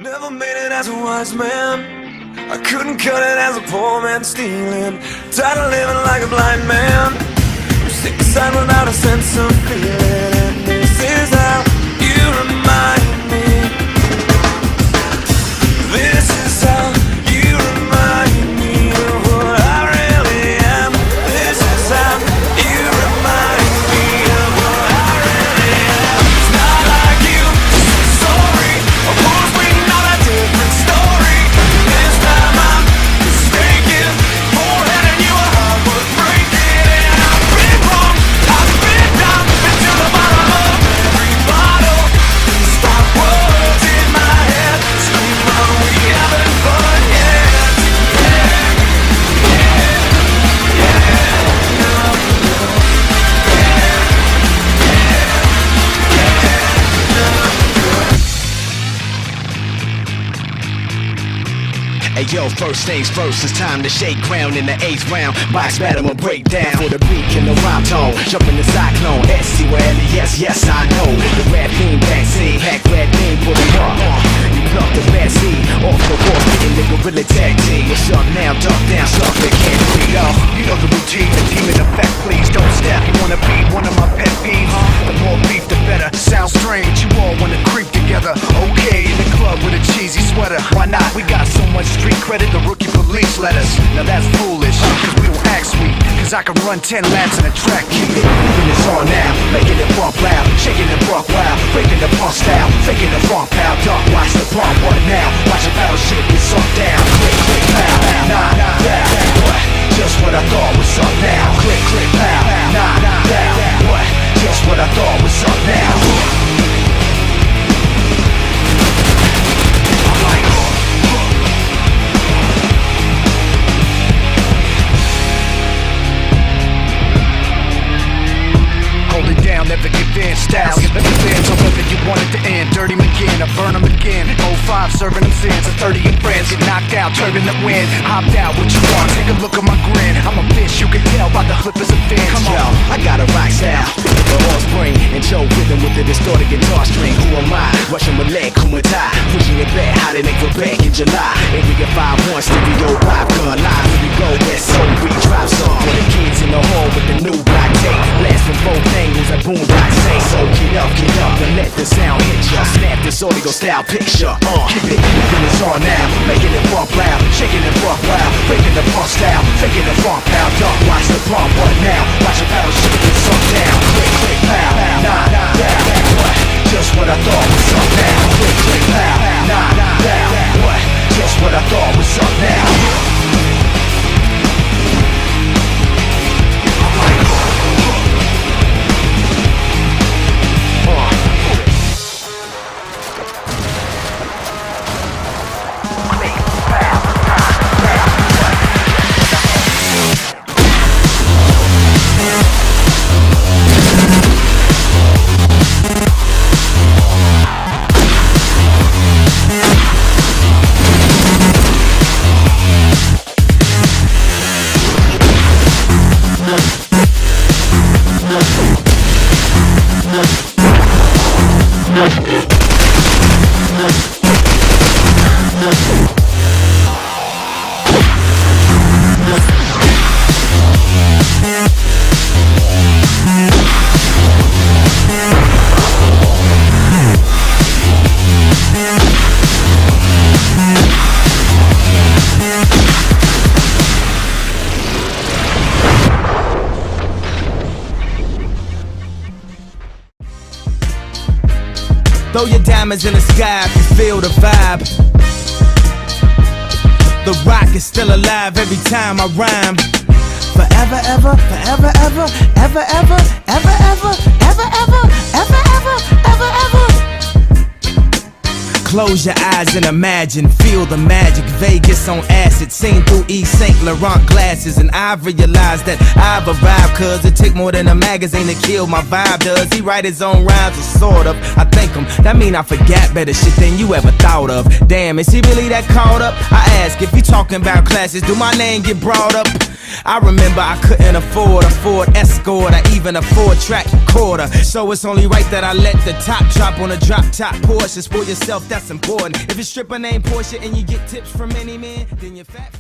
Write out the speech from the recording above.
Never made it as a wise man. I couldn't cut it as a poor man stealing. Tired of living like a blind man. I'm sick aside without a sense of feeling. And this is how you remind me. This is how you remind me of what I really am. This is how you remind me of what I really am. It's not like you to say sorry. Of course we know a different story. This time I'm mistaken for handing you a heart worth breaking. And I've been wrong, I've been down into the bottom of every bottle. Stop words in my head, scream on, we haven't fun yet. Hey yo, first things first, it's time to shake ground in the 8th round. Box battle will break down for the beat and the rhyme tone. Jump in the cyclone, S-C-O-L-E-S, yes I know. The rap beam backseat, hack red beam, put them up. You pluck the bad seed off the wall, getting the gorilla tag team. What's up now, duck down, stuff that can't be yo. You know the routine, the team in effect, please don't step. You wanna be one of my pet peeves? The more beef, the better. Sounds strange, you all wanna creep together. Okay, in the club with a cheesy sweater. Why not? We got so much street credit, the rookie police let us. Now that's foolish, cause we don't act sweet. Cause I can run 10 laps in a track, keep it. Moving this on now, making it bump loud, shaking it buck wild, breaking the punk style, faking the funk pow, duck, watch the pump, what now? Watch a battleship get sunk down, click, click, pow, nah, what? Just what I thought was up now, click, click, pow, nah, what? Just what I thought was up now. Never give in, styles get the fans on whether you want it to end. Dirty McGinn, I burn them again. 05 serving them sins, a 30 in friends get knocked out, turbulent wind. Hopped out, what you want? Take a look at my grin. I'm a bitch, you can tell by the flippers and fins. Come on, I got a rock style, the offspring, and Joe rhythm with the distorted guitar string. Who am I? Russian Malek, Kumatai, pushing it back, how they make it back in July. Area 5-1, stereo, pop gun, live. Here we go, West Soul, we drop song. For the kids in the hall with the new black tape, blast from both angles at boom. I say so, get up, and let the sound hit ya. Snap this audio style picture, keep it, moving this on now, making it bump loud, shaking it buck wild, breaking the punk style, faking the funk pow, duck, watch the pump, what now? Watch a battleship get sunk down, click, click, pow, nah, what? Just what I thought was up now, click, click, pow, nah, what? Just what I thought was up now. Throw your diamonds in the sky if you feel the vibe. The rock is still alive every time I rhyme. Forever, ever, forever, ever, ever, ever, ever, ever, ever, ever, ever, ever, ever, ever. Close your eyes and imagine, feel the magic. Vegas on acid, seen through East St. Laurent glasses. And I've realized that I've arrived, cause it take more than a magazine to kill my vibe. Does he write his own rhymes or sort of? I think him, that mean I forgot better shit than you ever thought of. Damn, is he really that caught up? I ask, if you talking about classes, do my name get brought up? I remember I couldn't afford a Ford Escort or even a 4-track recorder. So it's only right that I let the top drop on a drop top Porsche. For yourself, that's important. If your stripper named Porsche and you get tips from any man, then you're fat.